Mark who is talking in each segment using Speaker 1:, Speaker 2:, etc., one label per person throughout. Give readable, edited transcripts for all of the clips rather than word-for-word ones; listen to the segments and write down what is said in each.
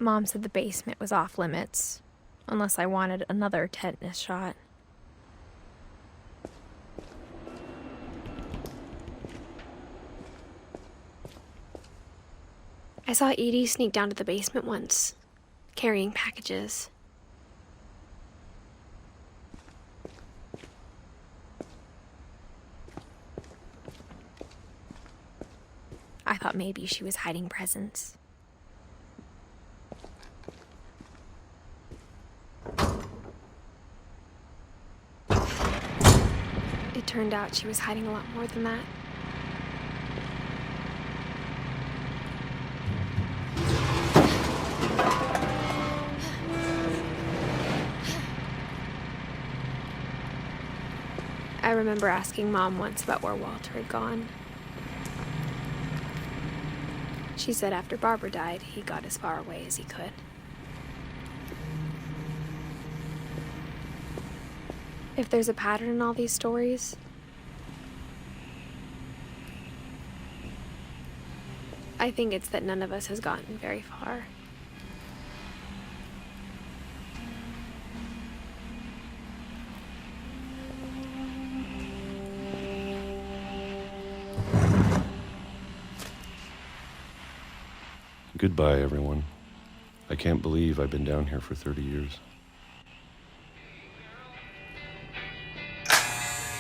Speaker 1: Mom said the basement was off limits, unless I wanted another tetanus shot. I saw Edie sneak down to the basement once, carrying packages. I thought maybe she was hiding presents. It turned out she was hiding a lot more than that. I remember asking Mom once about where Walter had gone. She said after Barbara died, he got as far away as he could. If there's a pattern in all these stories, I think it's that none of us has gotten very far.
Speaker 2: Goodbye, everyone. I can't believe I've been down here for 30 years.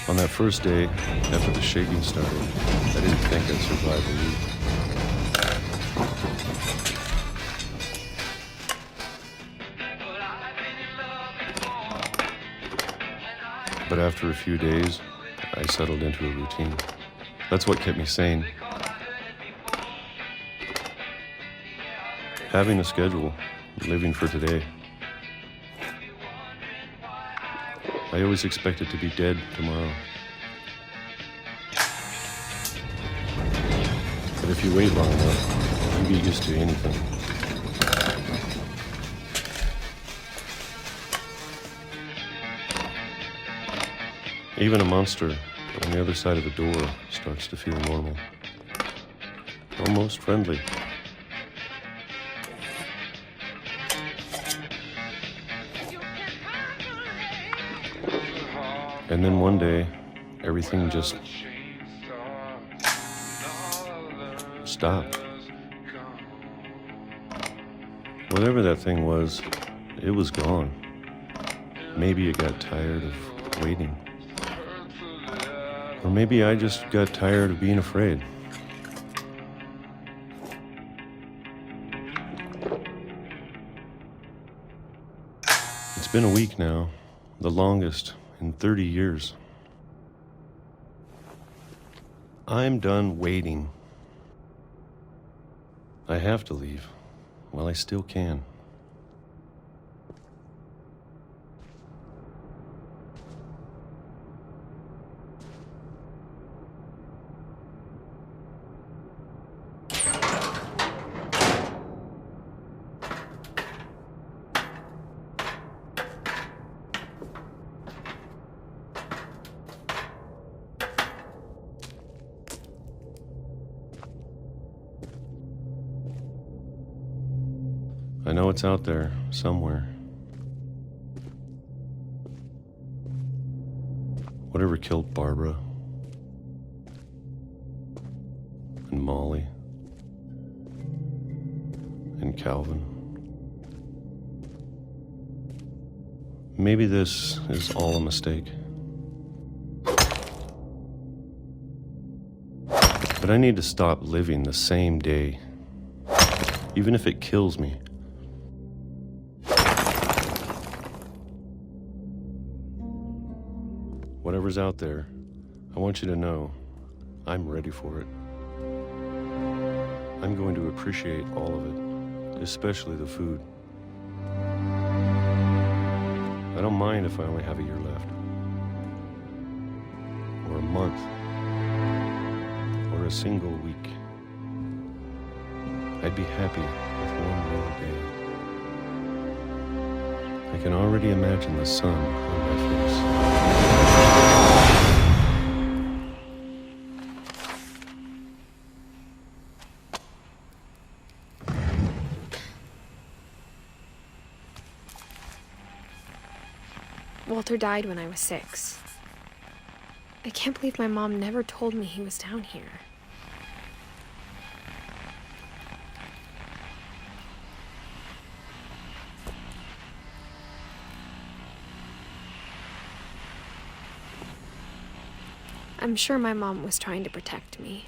Speaker 2: On that first day, after the shaking started, I didn't think I'd survive a week. But after a few days, I settled into a routine. That's what kept me sane. Having a schedule, living for today. I always expected to be dead tomorrow. But if you wait long enough, you get used to anything. Even a monster on the other side of a door starts to feel normal. Almost friendly. And then one day, everything just stopped. Whatever that thing was, it was gone. Maybe it got tired of waiting. Or maybe I just got tired of being afraid. It's been a week now, the longest in 30 years. I'm done waiting. I have to leave while I still can. I know it's out there, somewhere. Whatever killed Barbara and Molly and Calvin. Maybe this is all a mistake. But I need to stop living the same day, even if it kills me. Whatever's out there, I want you to know I'm ready for it. I'm going to appreciate all of it, especially the food. I don't mind if I only have a year left, or a month, or a single week. I'd be happy with one real day. I can already imagine the sun on my face.
Speaker 1: Walter died when I was 6. I can't believe my mom never told me he was down here. I'm sure my mom was trying to protect me.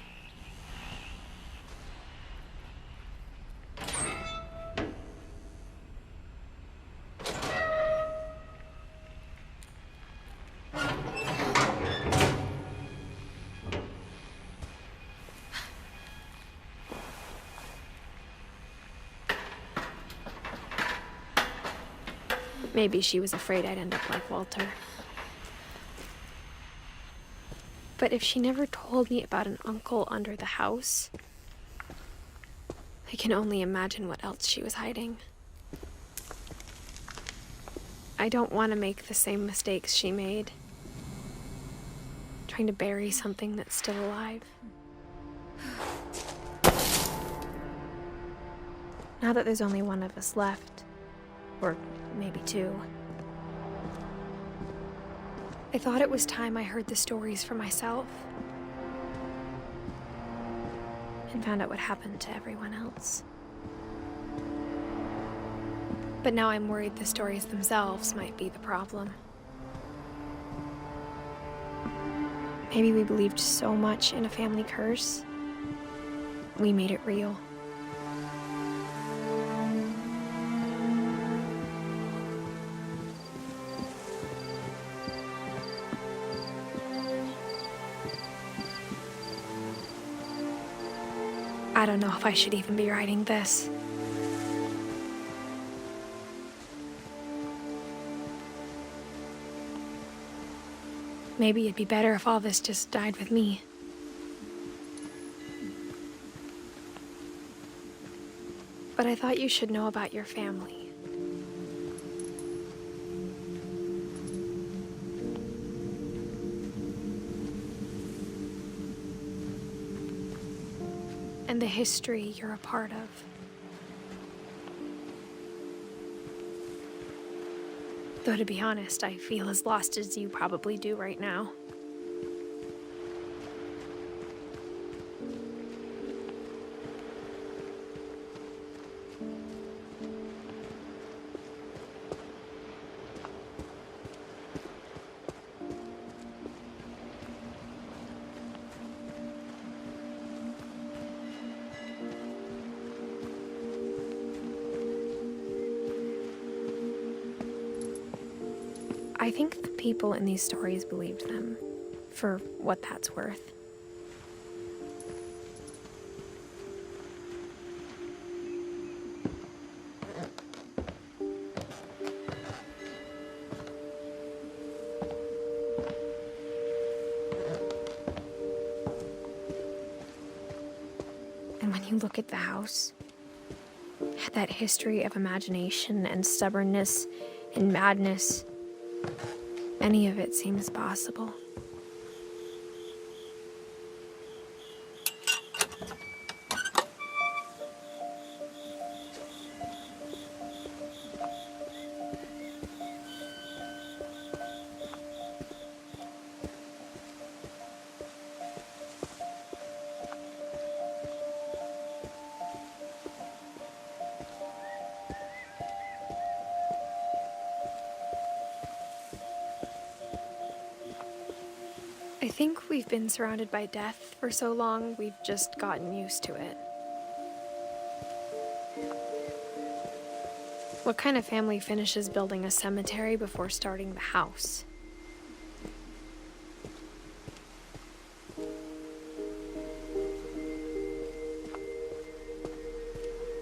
Speaker 1: Maybe she was afraid I'd end up like Walter. But if she never told me about an uncle under the house, I can only imagine what else she was hiding. I don't want to make the same mistakes she made, trying to bury something that's still alive. Now that there's only one of us left, or maybe 2, I thought it was time I heard the stories for myself and found out what happened to everyone else. But now I'm worried the stories themselves might be the problem. Maybe we believed so much in a family curse, we made it real. I don't know if I should even be writing this. Maybe it'd be better if all this just died with me. But I thought you should know about your family. And the history you're a part of. Though to be honest, I feel as lost as you probably do right now. I think the people in these stories believed them, for what that's worth. And when you look at the house, that history of imagination and stubbornness and madness, any of it seems possible. I think we've been surrounded by death for so long, we've just gotten used to it. What kind of family finishes building a cemetery before starting the house?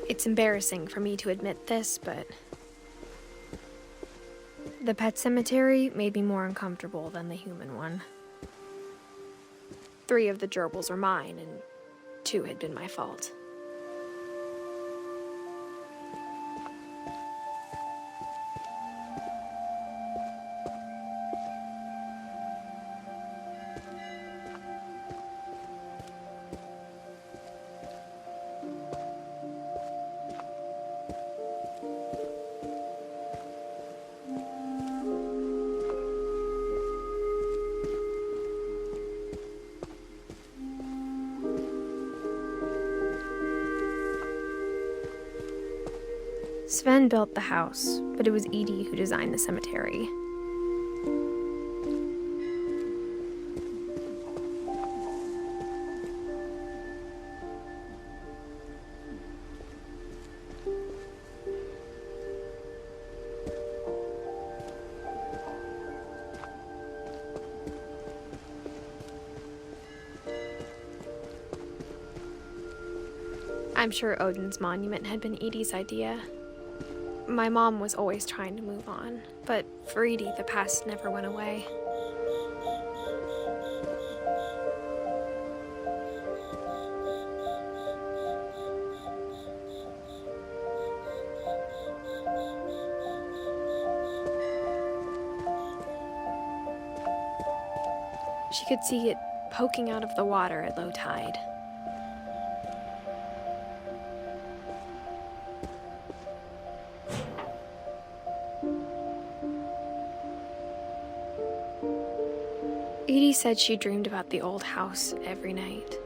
Speaker 1: It's embarrassing for me to admit this, but the pet cemetery made me more uncomfortable than the human one. 3 of the gerbils were mine, and 2 had been my fault. Sven built the house, but it was Edie who designed the cemetery. I'm sure Odin's monument had been Edie's idea. My mom was always trying to move on, but for Edie, the past never went away. She could see it poking out of the water at low tide. Edie said she dreamed about the old house every night.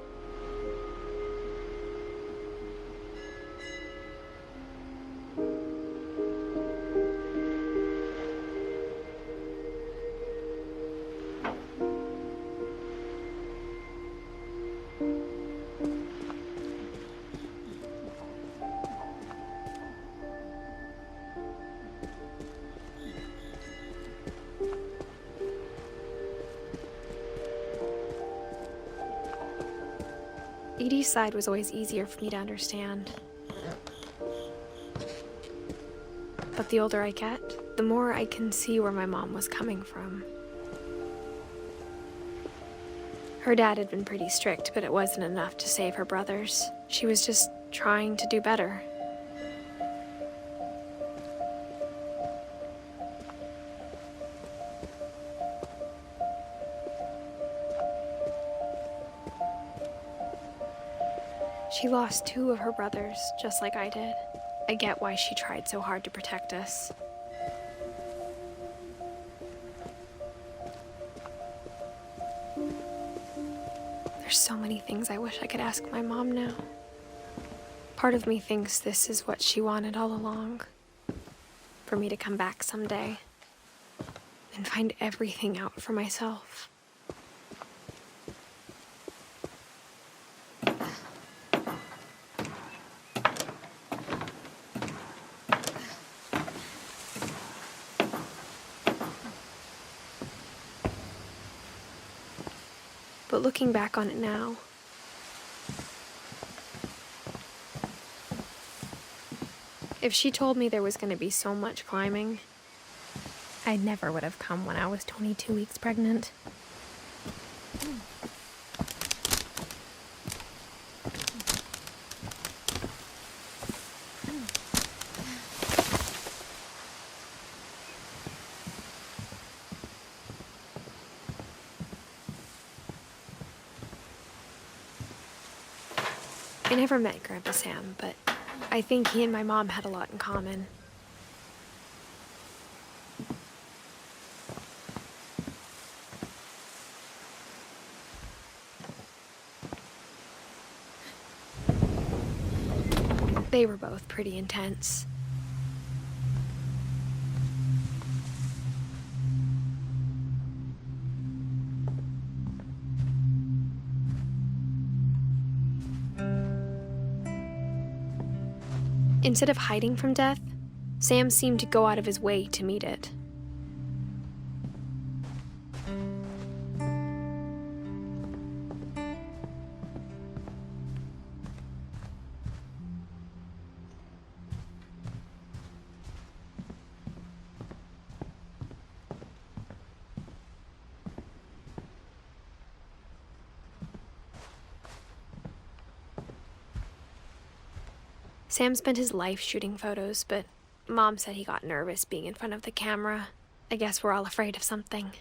Speaker 1: Edie's side was always easier for me to understand. But the older I get, the more I can see where my mom was coming from. Her dad had been pretty strict, but it wasn't enough to save her brothers. She was just trying to do better. She lost 2 of her brothers, just like I did. I get why she tried so hard to protect us. There's so many things I wish I could ask my mom now. Part of me thinks this is what she wanted all along. For me to come back someday and find everything out for myself. But looking back on it now, if she told me there was going to be so much climbing, I never would have come when I was 22 weeks pregnant. I never met Grandpa Sam, but I think he and my mom had a lot in common. They were both pretty intense. Instead of hiding from death, Sam seemed to go out of his way to meet it. Sam spent his life shooting photos, but Mom said he got nervous being in front of the camera. I guess we're all afraid of something.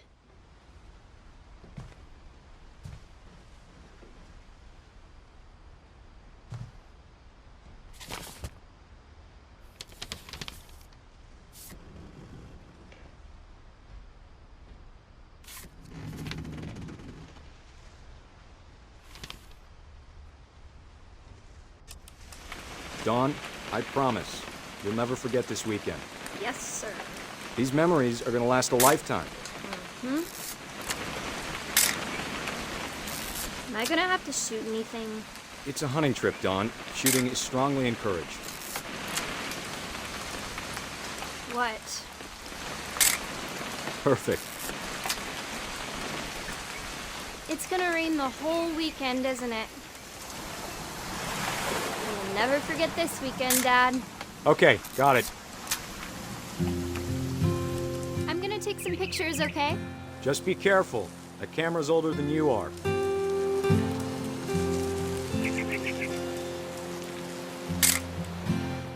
Speaker 3: Dawn, I promise. you'll never forget this weekend.
Speaker 1: Yes, sir.
Speaker 3: These memories are gonna last a lifetime.
Speaker 4: Am I gonna have to shoot anything?
Speaker 3: It's a hunting trip, Dawn. Shooting is strongly encouraged.
Speaker 4: What?
Speaker 3: Perfect.
Speaker 4: It's gonna rain the whole weekend, isn't it? We'll never forget this weekend, Dad.
Speaker 3: Okay, got it.
Speaker 4: I'm gonna take some pictures, okay?
Speaker 3: Just be careful. That camera's older than you are.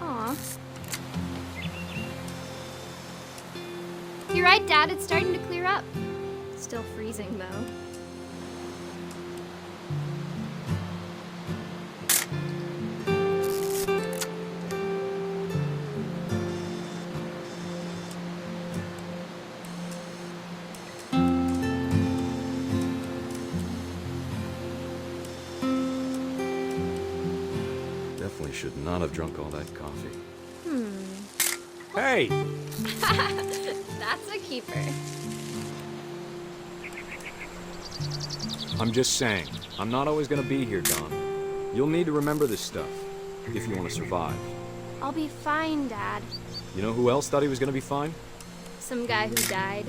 Speaker 4: Aw. You're right, Dad. It's starting to clear up. Still freezing, though.
Speaker 3: Definitely should not have drunk all that coffee. Hey!
Speaker 4: That's a keeper.
Speaker 3: I'm just saying, I'm not always gonna be here, Dawn. You'll need to remember this stuff, if you want to survive.
Speaker 4: I'll be fine, Dad.
Speaker 3: You know who else thought he was gonna be fine?
Speaker 4: Some guy who died.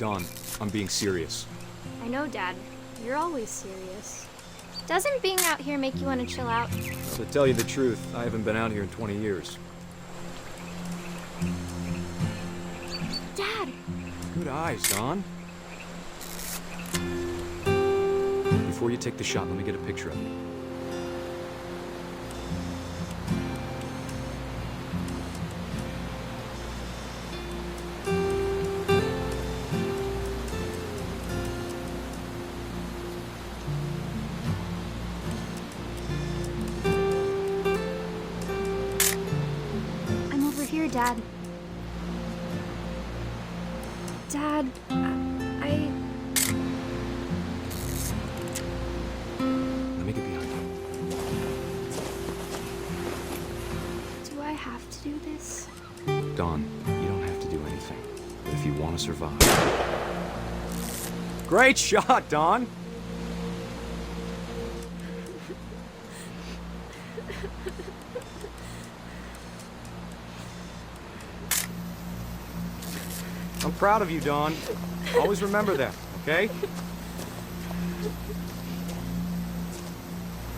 Speaker 3: Dawn, I'm being serious.
Speaker 4: I know, Dad. You're always serious. Doesn't being out here make you want to chill out?
Speaker 3: To tell you the truth, I haven't been out here in 20 years.
Speaker 4: Dad!
Speaker 3: Good eyes, Dawn. Before you take the shot, let me get a picture of you.
Speaker 4: I'm over here, Dad. Dad, I...
Speaker 3: Let me get behind you.
Speaker 4: Do I have to do this?
Speaker 3: Dawn, you don't have to do anything. But if you want to survive... Great shot, Dawn! I'm proud of you, Dawn. Always remember that, okay?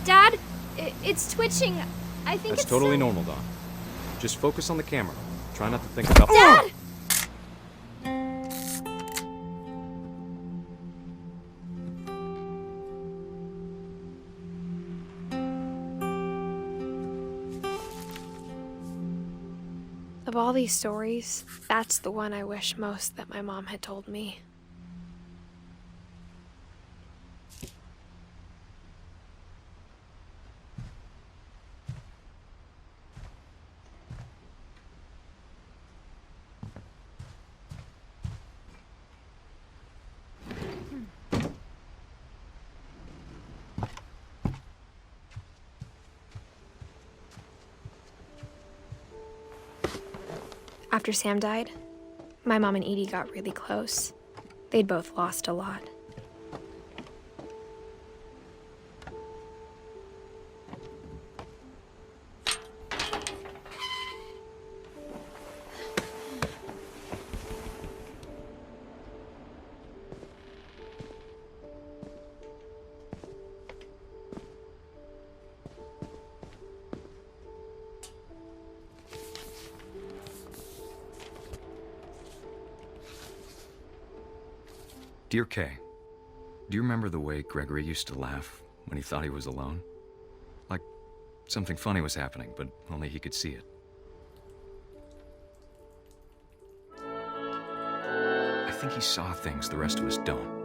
Speaker 4: Dad, it's twitching. I think
Speaker 3: That's
Speaker 4: it's
Speaker 3: totally
Speaker 4: some-
Speaker 3: normal, Dawn. Just focus on the camera. Try not to think about...
Speaker 4: Dad!
Speaker 1: Of all these stories, that's the one I wish most that my mom had told me. After Sam died, my mom and Edie got really close. They'd both lost a lot.
Speaker 3: Dear Kay, do you remember the way Gregory used to laugh when he thought he was alone? Like something funny was happening, but only he could see it. I think he saw things the rest of us don't.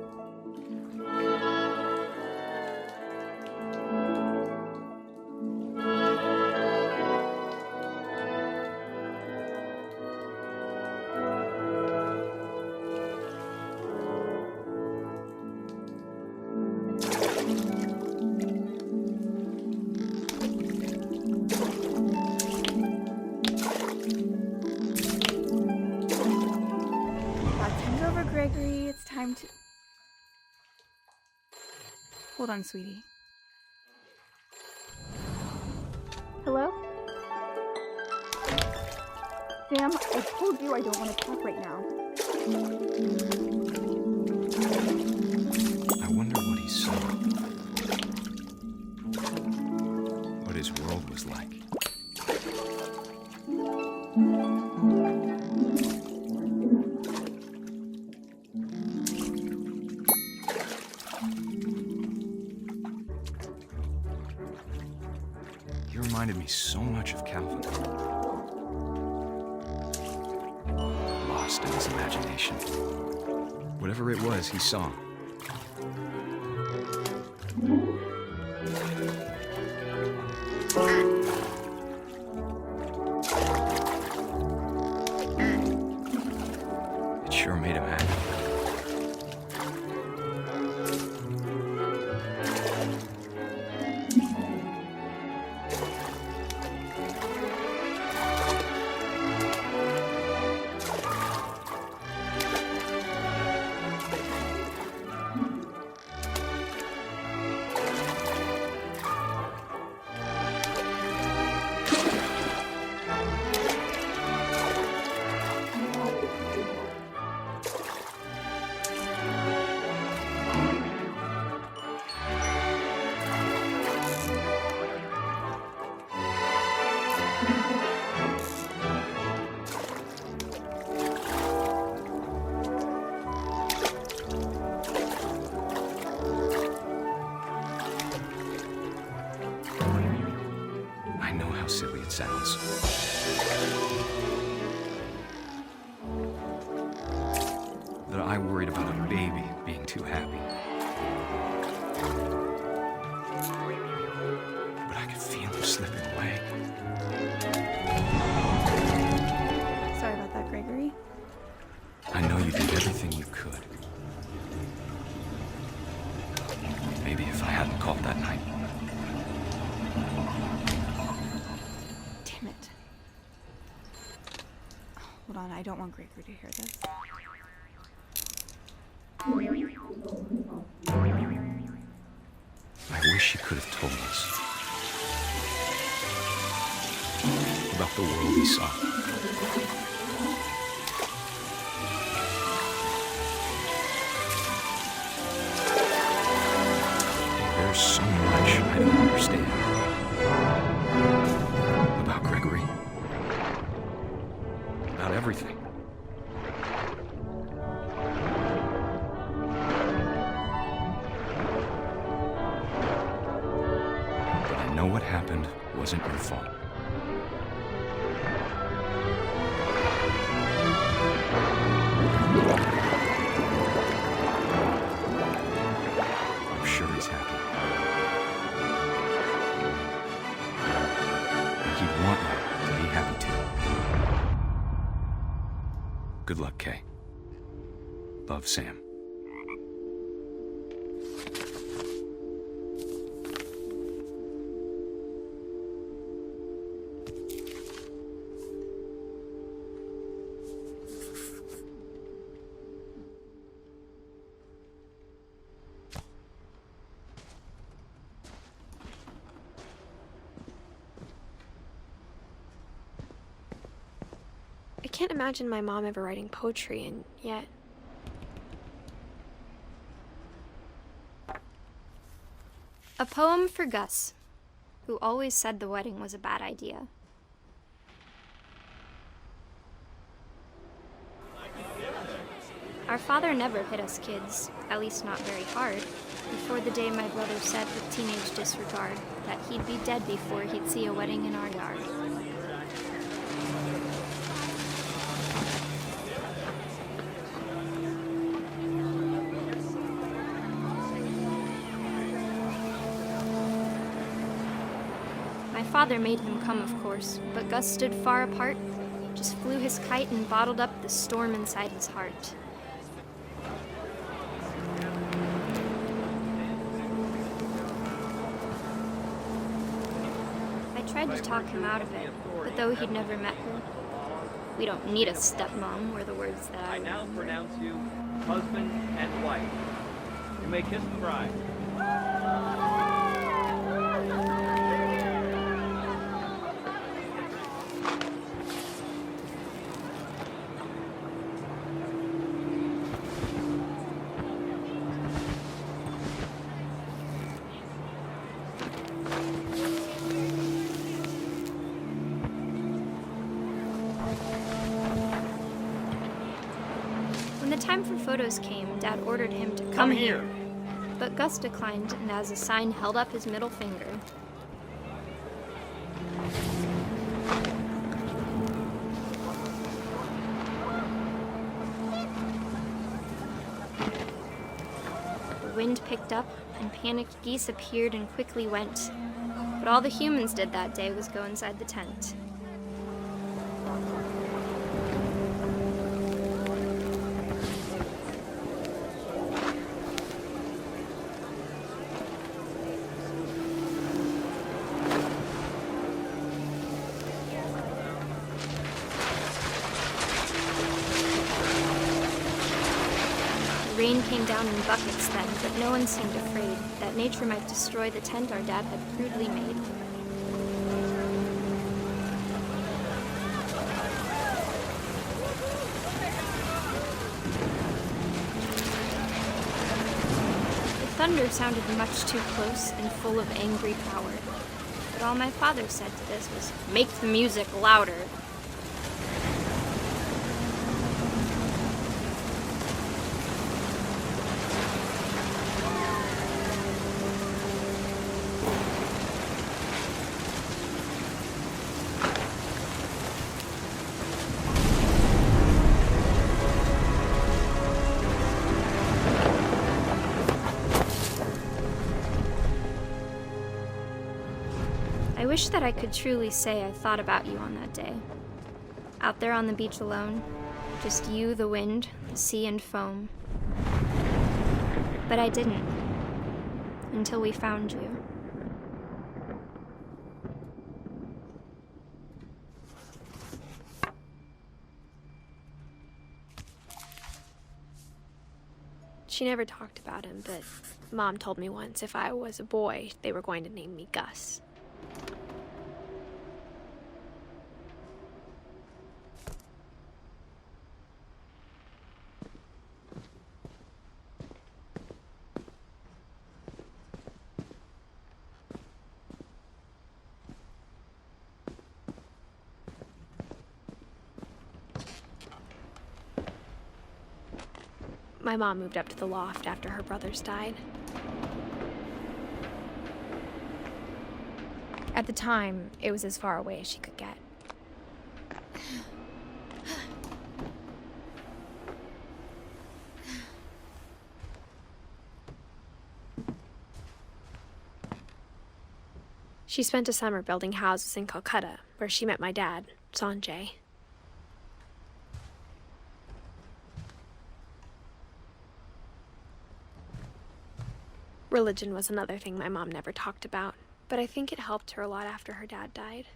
Speaker 5: Gregory, it's time to... Hold on, sweetie. Hello? Sam, I told you I don't want to talk right now.
Speaker 3: I wonder what he saw. What his world was like. He reminded me so much of Calvin. Lost in his imagination. Whatever it was, he saw. It sure made him happy. I know how silly it sounds. That I worried about a baby being too happy. But I could feel him slipping away.
Speaker 5: Sorry about that, Gregory.
Speaker 3: I know you did everything you could. Maybe if I hadn't called that night.
Speaker 5: Damn it. Hold on, I don't want Gregory to hear this.
Speaker 3: I wish he could have told us about the world he saw. There's so much I don't understand about Gregory, about everything. But I know what happened wasn't your fault. I'm sure he's happy. And he'd want you to be happy too. Good luck, Kay. Love, Sam.
Speaker 1: I can't imagine my mom ever writing poetry, and yet...
Speaker 4: A poem for Gus, who always said the wedding was a bad idea. Our father never hit us kids, at least not very hard, before the day my brother said with teenage disregard that he'd be dead before he'd see a wedding in our yard. My father made him come, of course, but Gus stood far apart, just flew his kite and bottled up the storm inside his heart. I tried to talk him out of it, but though he'd never met her, We don't need a stepmom, were the words that I
Speaker 6: I now
Speaker 4: remember.
Speaker 6: pronounce you husband and wife. You may kiss the bride.
Speaker 4: When the time for photos came, Dad ordered him to come here. But Gus declined, and as a sign held up his middle finger. The wind picked up, and panicked geese appeared and quickly went. But all the humans did that day was go inside the tent. Rain came down in buckets then, but no one seemed afraid that nature might destroy the tent our dad had crudely made. The thunder sounded much too close and full of angry power. But all my father said to this was, "Make the music louder." I wish that I could truly say I thought about you on that day. Out there on the beach alone, just you, the wind, the sea, and foam. But I didn't, until we found you.
Speaker 1: She never talked about him, but Mom told me once if I was a boy, they were going to name me Gus. My mom moved up to the loft after her brothers died. At the time, it was as far away as she could get. She spent a summer building houses in Calcutta, where she met my dad, Sanjay. Religion was another thing my mom never talked about, but I think it helped her a lot after her dad died.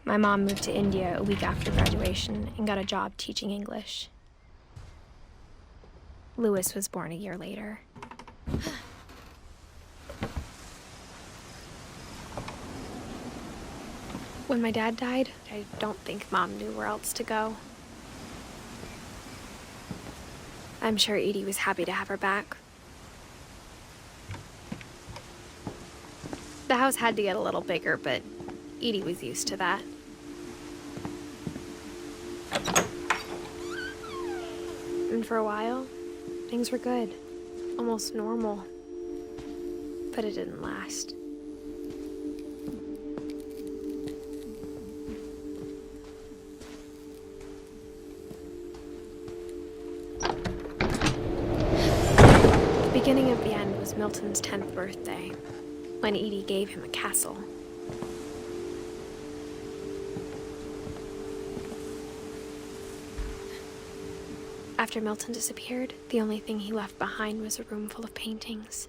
Speaker 1: My mom moved to India a week after graduation and got a job teaching English. Lewis was born a year later. When my dad died, I don't think Mom knew where else to go. I'm sure Edie was happy to have her back. The house had to get a little bigger, but Edie was used to that. And for a while, things were good. Almost normal. But it didn't last. The beginning of the end was Milton's 10th birthday, when Edie gave him a castle. After Milton disappeared, the only thing he left behind was a room full of paintings.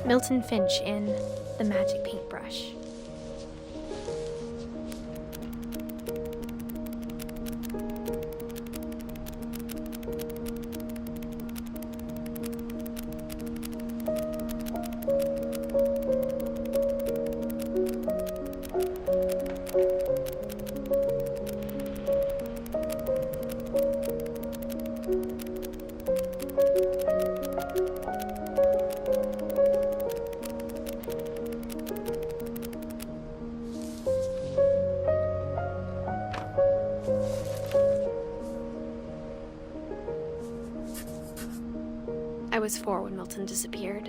Speaker 1: Milton Finch in The Magic Paintbrush. I was 4 when Milton disappeared.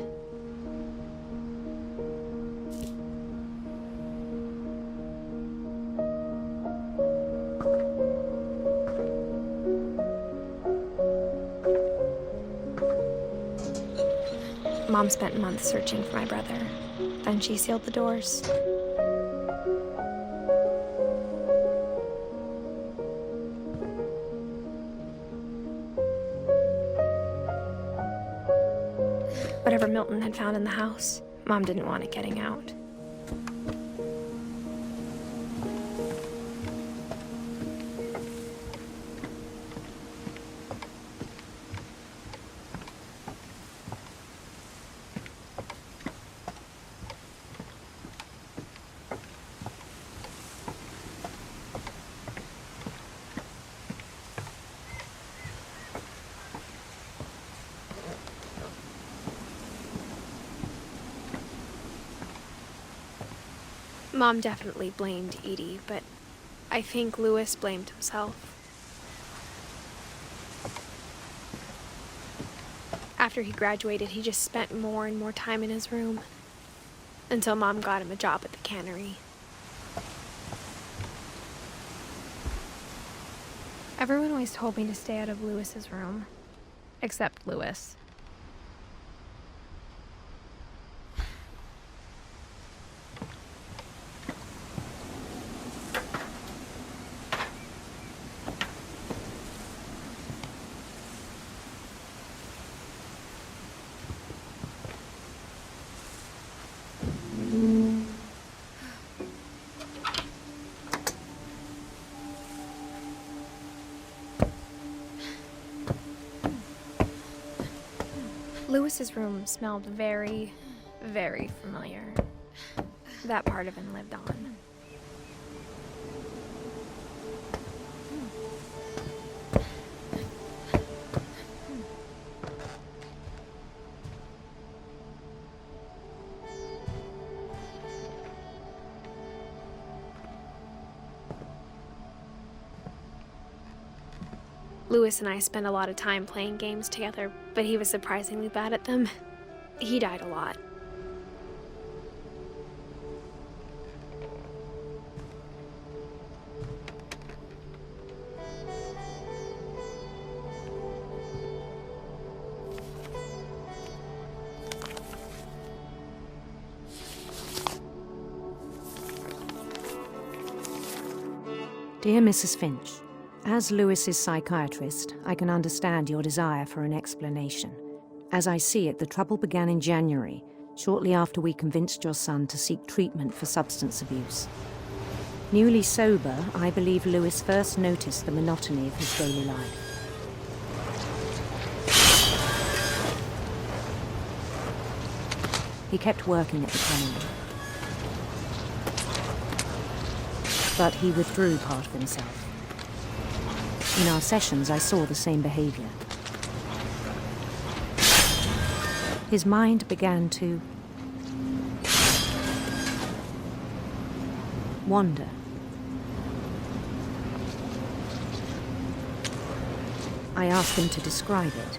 Speaker 1: Mom spent months searching for my brother. Then she sealed the doors. Whatever Milton had found in the house, Mom didn't want it getting out. Mom definitely blamed Edie, but I think Louis blamed himself. After he graduated, he just spent more and more time in his room, until Mom got him a job at the cannery. Everyone always told me to stay out of Louis's room, except Louis. Louis's room smelled very, very familiar. That part of him lived on. Louis and I spent a lot of time playing games together, but he was surprisingly bad at them. He died a lot.
Speaker 7: Dear Mrs. Finch, As Lewis's psychiatrist, I can understand your desire for an explanation. As I see it, the trouble began in January, shortly after we convinced your son to seek treatment for substance abuse. Newly sober, I believe Lewis first noticed the monotony of his daily life. He kept working at the canal, but he withdrew part of himself. In our sessions, I saw the same behavior. His mind began to wander. I asked him to describe it.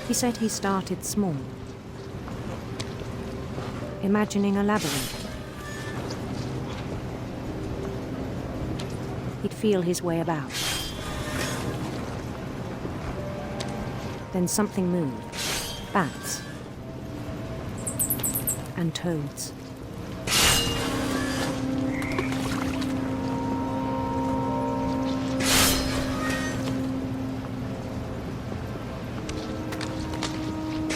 Speaker 7: He said he started small, imagining a labyrinth. He'd feel his way about. Then something moved. Bats. And toads.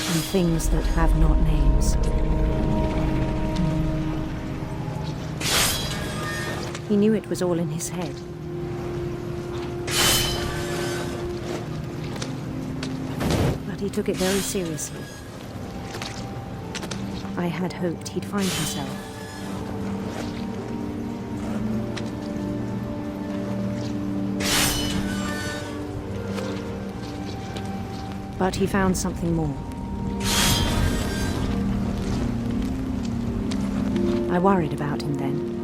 Speaker 7: And things that have not names. He knew it was all in his head. But he took it very seriously. I had hoped he'd find himself. But he found something more. I worried about him then.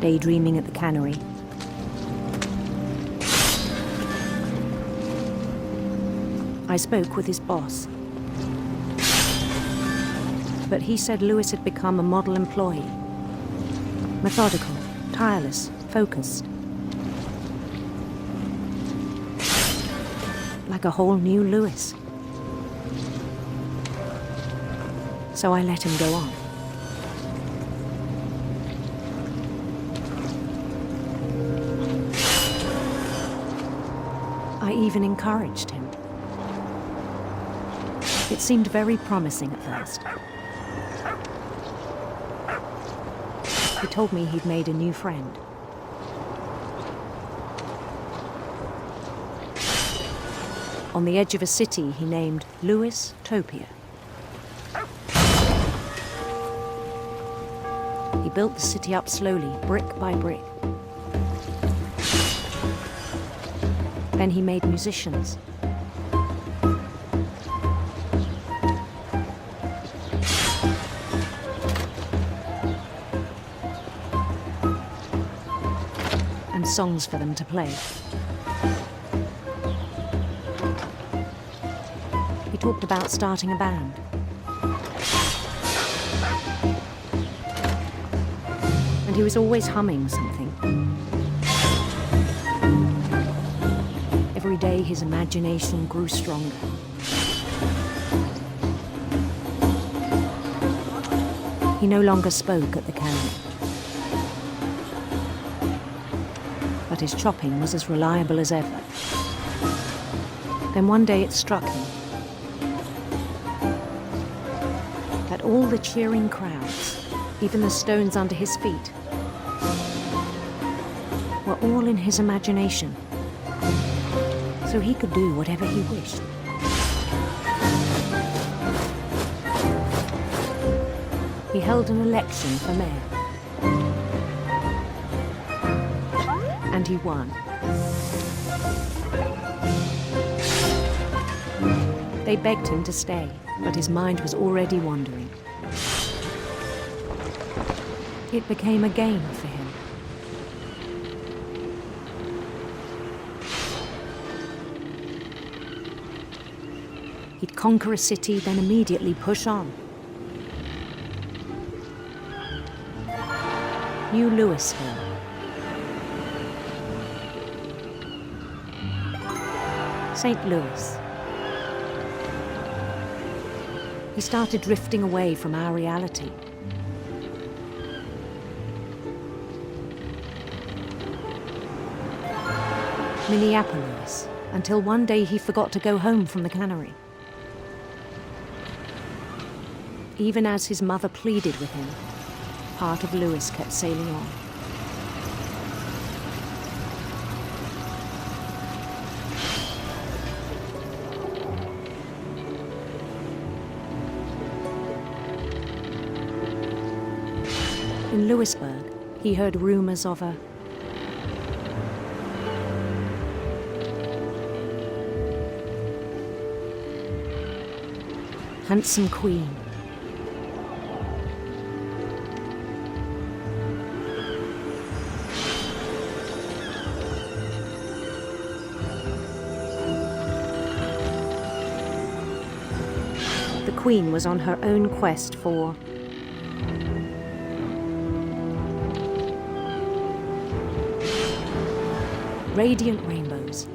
Speaker 7: Daydreaming at the cannery. I spoke with his boss. But he said Lewis had become a model employee. Methodical, tireless, focused. Like a whole new Lewis. So I let him go on. I even encouraged him. It seemed very promising at first. He told me he'd made a new friend. On the edge of a city he named Lewis Topia. He built the city up slowly, brick by brick. Then he made musicians. And songs for them to play. He talked about starting a band. And he was always humming something. Every day his imagination grew stronger. He no longer spoke at the canal. But his chopping was as reliable as ever. Then one day it struck him that all the cheering crowds, even the stones under his feet, were all in his imagination. So he could do whatever he wished. He held an election for mayor. And he won. They begged him to stay, but his mind was already wandering. It became a game for him. He'd conquer a city, then immediately push on. New Louisville. St. Louis. He started drifting away from our reality. Minneapolis, until one day he forgot to go home from the cannery. Even as his mother pleaded with him, part of Lewis kept sailing on. In Lewisburg, he heard rumors of a handsome queen. The queen was on her own quest for radiant rainbows.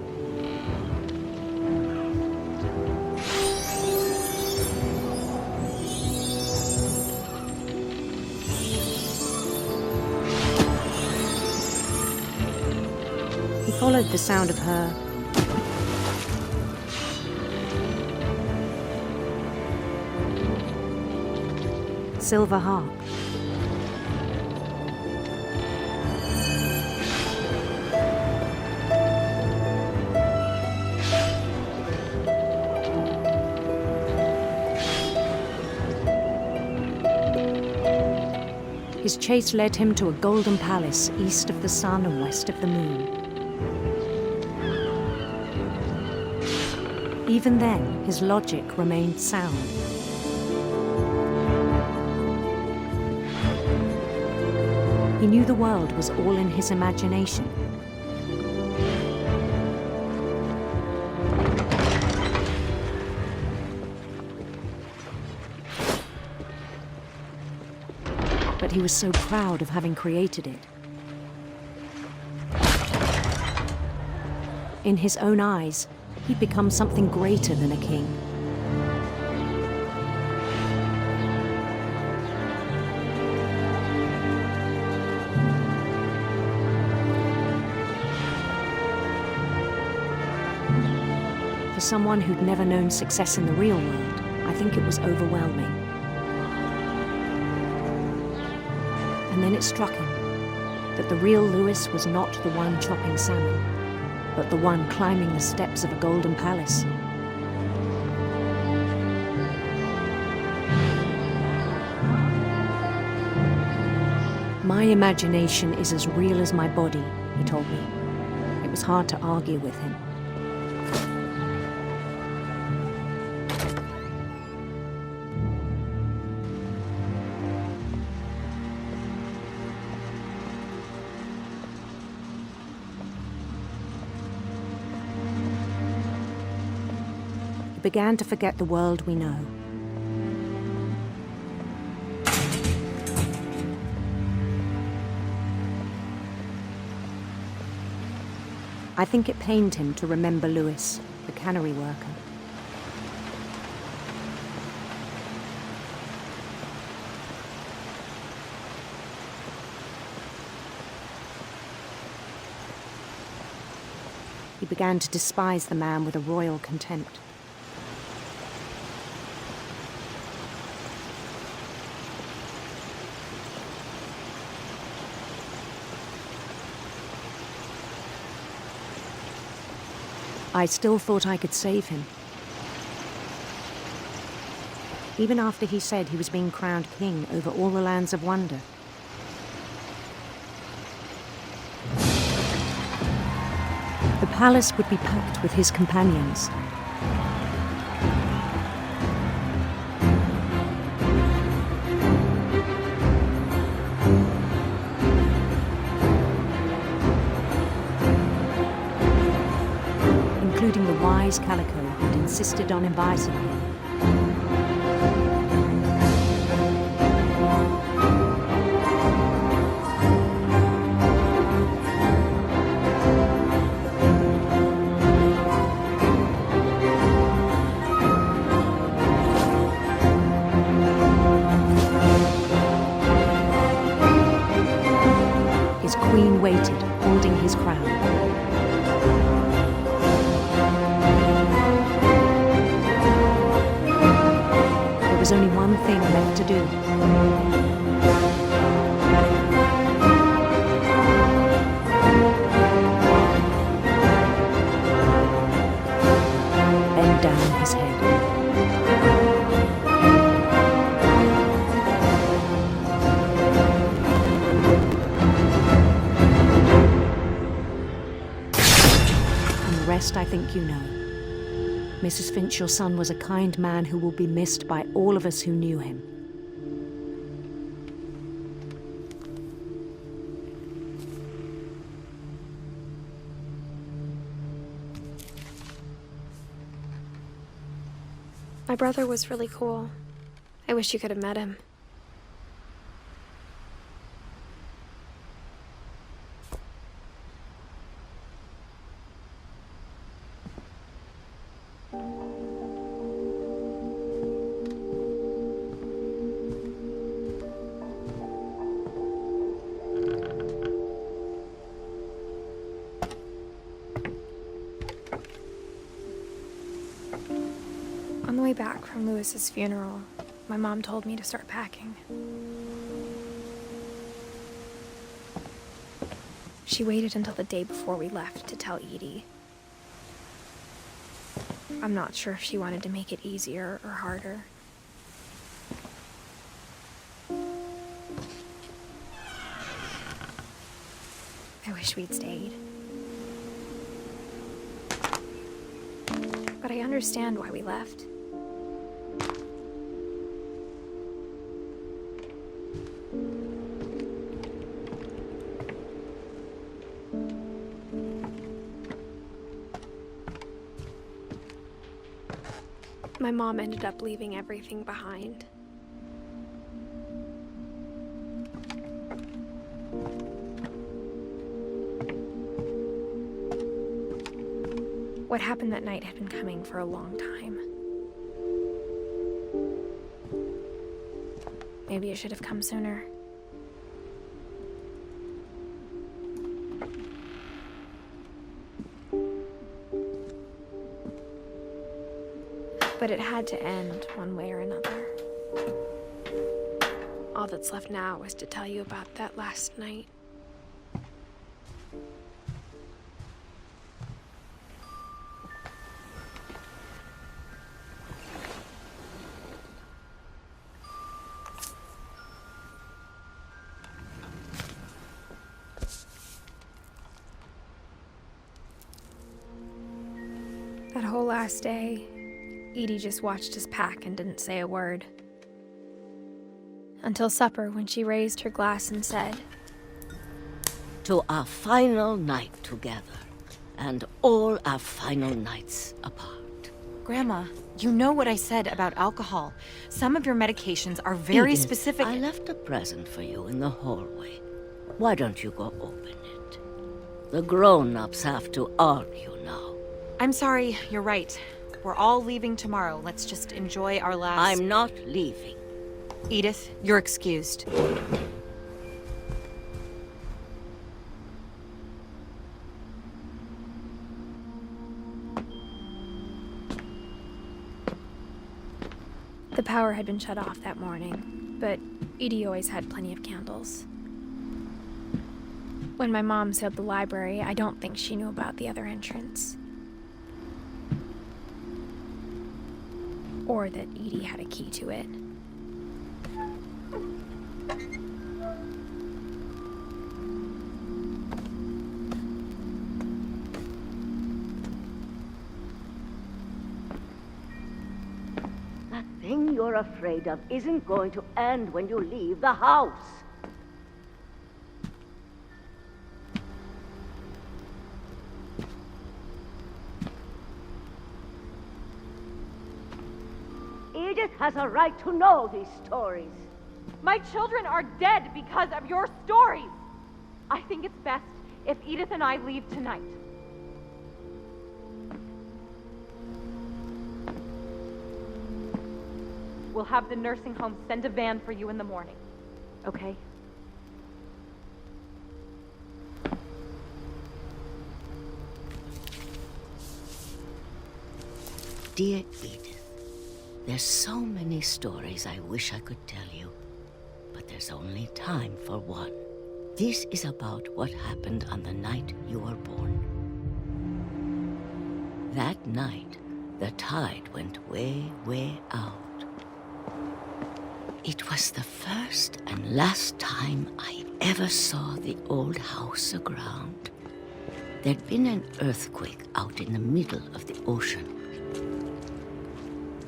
Speaker 7: He followed the sound of her silver harp. His chase led him to a golden palace east of the sun and west of the moon. Even then, his logic remained sound. He knew the world was all in his imagination. But he was so proud of having created it. In his own eyes, he'd become something greater than a king. For someone who'd never known success in the real world, I think it was overwhelming. And then it struck him that the real Lewis was not the one chopping salmon, but the one climbing the steps of a golden palace. My imagination is as real as my body, he told me. It was hard to argue with him. He began to forget the world we know. I think it pained him to remember Lewis, the cannery worker. He began to despise the man with a royal contempt. I still thought I could save him. Even after he said he was being crowned king over all the lands of wonder. The palace would be packed with his companions. Including the wise Calico who'd insisted on advising him. his queen waited, holding his crown. There was only one thing left to do. Bend down his head. I think you know. Mrs. Finch, your son was a kind man who will be missed by all of us who knew him.
Speaker 1: My brother was really cool. I wish you could have met him. On the way back from Lewis's funeral, my mom told me to start packing. She waited until the day before we left to tell Edie. I'm not sure if she wanted to make it easier or harder. I wish we'd stayed. But I understand why we left. My mom ended up leaving everything behind. What happened that night had been coming for a long time. Maybe it should have come sooner. But it had to end one way or another. All that's left now is to tell you about that last night. That whole last day, Edie just watched us pack and didn't say a word. Until supper, when she raised her glass and said,
Speaker 8: "To our final night together, and all our final nights apart."
Speaker 9: Grandma, you know what I said about alcohol. Some of your medications are very
Speaker 8: Edith,
Speaker 9: specific.
Speaker 8: I left a present for you in the hallway. Why don't you go open it? The grown-ups have to argue now.
Speaker 9: I'm sorry, you're right. We're all leaving tomorrow. Let's just enjoy our last...
Speaker 8: I'm not leaving.
Speaker 9: Edith, you're excused.
Speaker 1: The power had been shut off that morning, but Edie always had plenty of candles. When my mom sealed the library, I don't think she knew about the other entrance. Or that Edie had a key to it.
Speaker 8: That thing you're afraid of isn't going to end when you leave the house. Edith has a right to know these stories.
Speaker 5: My children are dead because of your stories. I think it's best if Edith and I leave tonight. We'll have the nursing home send a van for you in the morning. Okay?
Speaker 8: Dear Edith, there's so many stories I wish I could tell you, but there's only time for one. This is about what happened on the night you were born. That night, the tide went way, way out. It was the first and last time I ever saw the old house aground. There'd been an earthquake out in the middle of the ocean.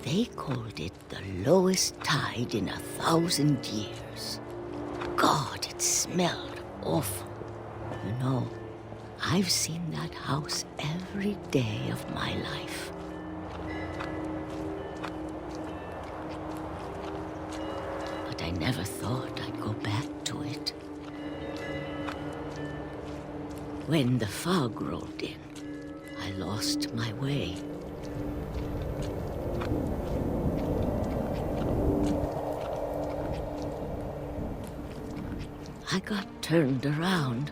Speaker 8: They called it the lowest tide in 1,000 years. God, it smelled awful. You know, I've seen that house every day of my life. But I never thought I'd go back to it. When the fog rolled in, I lost my way. I got turned around.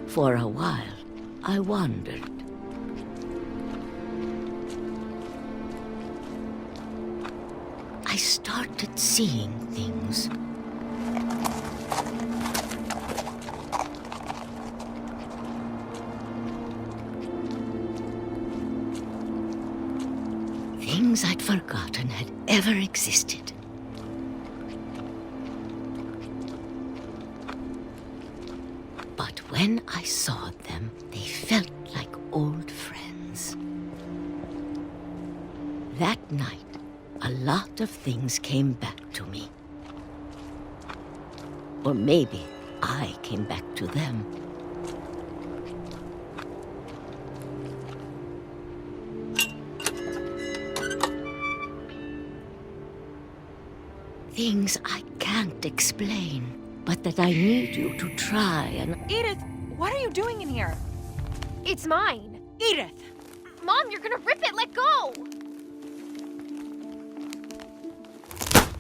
Speaker 8: For a while, I wandered. I started seeing things. Things I'd forgotten had ever existed. But when I saw them, they felt like old friends. That night, a lot of things came back to me. Or maybe I came back to them. Things I can't explain, but that I need you to try and...
Speaker 9: Edith, what are you doing in here?
Speaker 1: It's mine.
Speaker 9: Edith!
Speaker 1: Mom, you're gonna rip it. Let go!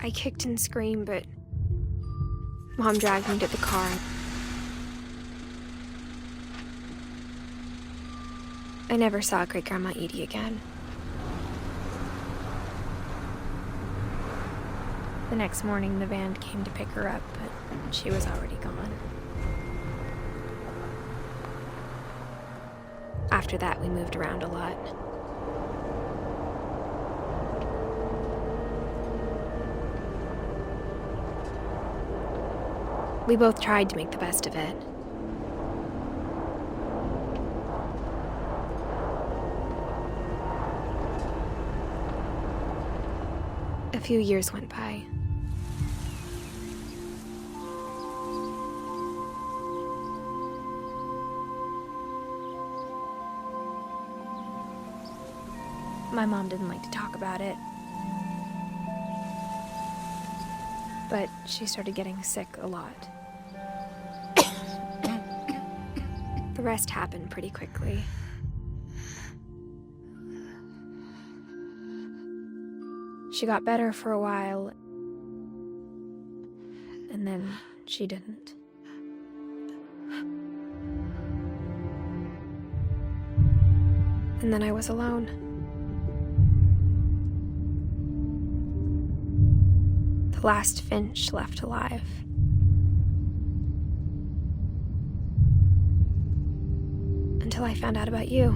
Speaker 1: I kicked and screamed, but Mom dragged me to the car. I never saw Great-Grandma Edie again. The next morning, the van came to pick her up, but she was already gone. After that, we moved around a lot. We both tried to make the best of it. A few years went by. My mom didn't like to talk about it. But she started getting sick a lot. The rest happened pretty quickly. She got better for a while, and then she didn't. And then I was alone. The last Finch left alive. Until I found out about you.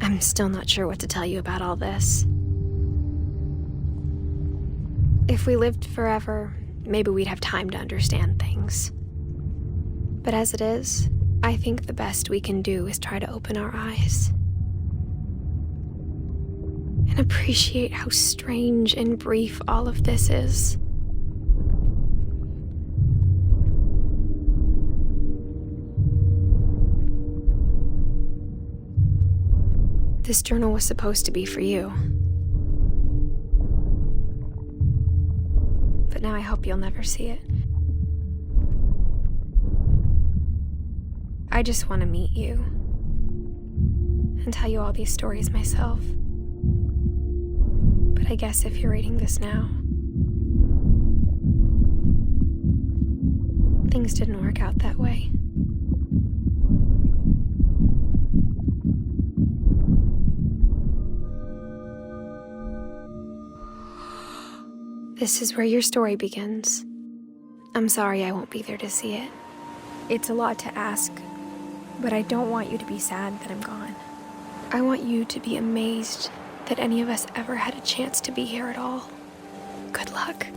Speaker 1: I'm still not sure what to tell you about all this. If we lived forever, maybe we'd have time to understand things. But as it is, I think the best we can do is try to open our eyes. And appreciate how strange and brief all of this is. This journal was supposed to be for you. But now I hope you'll never see it. I just want to meet you and tell you all these stories myself. but I guess if you're reading this now, things didn't work out that way. This is where your story begins. I'm sorry I won't be there to see it. It's a lot to ask, but I don't want you to be sad that I'm gone. I want you to be amazed that any of us ever had a chance to be here at all. Good luck.